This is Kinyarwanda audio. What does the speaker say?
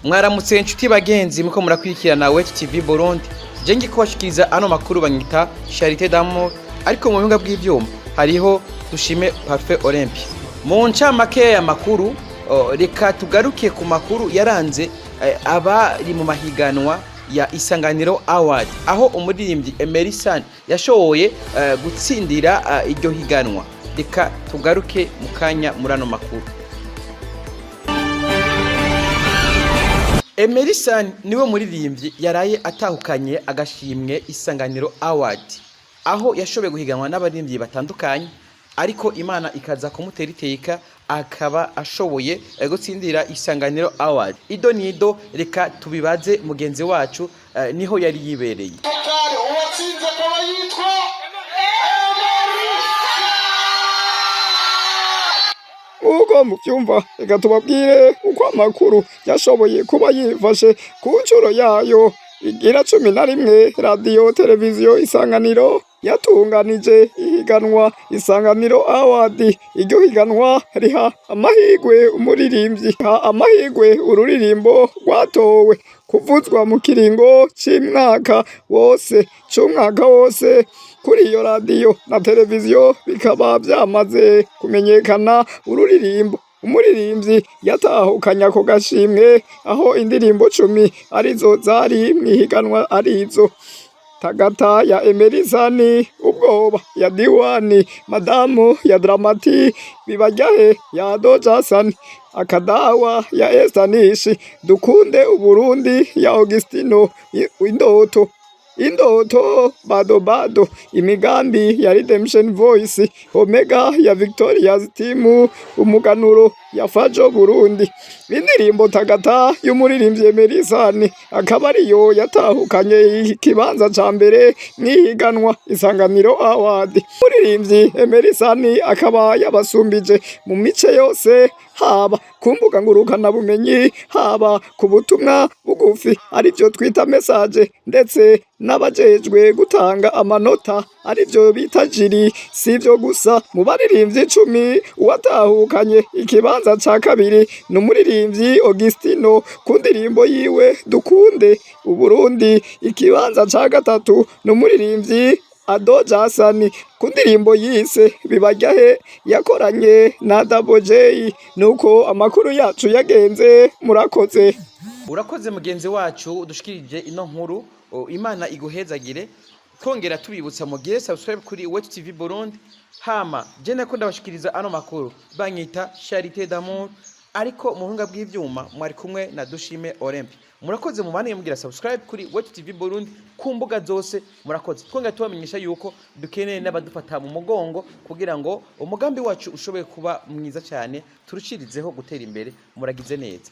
Mwaramutse inshuti bagenzi muko murakwikirana Wet TV Burundi. Je ngi kubashikiriza ano makuru banyita Charité d'Amour, ariko mu buhinga bw'ivyuma hariho Dushime Parfait Olympe. Mu ncamake ya makuru reka tugaruke ku makuru yaranze abari mu mahiganwa ya Isanganiro Award, aho umuririmbyi Emery San yashoboye gutsindira iryo higanwa. Reka tugaruke mukanya murano makuru. Emery San niwe muririmbyi yaraye atahukanye agashimwe Isanganiro Award, aho yashoboye guhiganwa n'abaririmbyi batandukanye, ariko Imana ikaza kumutera iteka akaba ashoboye gutsindira Isanganiro Award. Ido nido reka tubibaze mugenzi wacu niho yari yibereye. Uwatsinze akaba yitwa uko muvyumva, reka tubabwire uko amakuru yashoboye kuba yifashe ku ncuro yayo igira 11 radio televiziyo Isanganiro yatunganije ihiganwa Isanganiro Award. Iryo higanwa riha amahigwe umuririmbyi, amahigwe ururirimbo rwatowe kuvuzwa mu kiringo c'umwaka wose kuri iyo radio na televiziyo, bikaba byamaze kumenyekana ururirimbo umuririmbyi yatahukanya ko gashimwe, aho indirimbo 10 arizo zari mwihiganwa arizo: Tagata ya Emery San, Ubwoba ya Diwani, Madamu ya Dramati, Bibajyahe ya Doja San, Akadawa ya Estanishi, Dukunde Uburundi ya Augustino, Indoto Bado, Imigambi ya Redemption Voice, Omega ya Victoria's Team, Umuganuro ya Fajo Burundi. Indirimbo Tagata y'umuririmbyi Emery San akaba ariyo yatahukanye ikibanza ca mbere mwihiganwa Isanganiro Award. Umuririmbyi Emery San akaba yabasumbije mu mice yose, haba ku mbuga ngurukana bumenyi, haba ku butumwa bugufi arivyo twita message, ndetse n'abajejwe gutanga amanota arivyo bita jiri. Sivyo gusa, mu baririmbyi 10 uwatahukanye ikibanza ca kabiri n'umuririmbyi Augustino ku ndirimbo yiwe Dukunde Uburundi. Ikibanza ca gatatu n'umuririmbyi Doja San ku ndirimbo yise Bibajyahe yakoranye na Double J. Nuko amakuru yacu yagenze. Murakoze. Urakoze mugenzi wacu udushikirije ino nkuru. Imana iguhezagire. Twongera tubibutsa mugire subscribe kuri Wet TV Burundi. Hama je nako ndabashikiriza ano makuru banyita Charité d'Amour, ariko mu buhinga bw'ivyuma mwari kumwe na Dushime Olympe. Murakoze mubane mugira subscribe kuri Wet TV Burundi ku mbuga zose. Murakoze. Twongera tubamenyesha yuko dukeneye n'abadufata mu mugongo kugira ngo umugambi wacu ushoboye kuba mwiza cyane, turushirizeho gutera imbere. Muragize neza.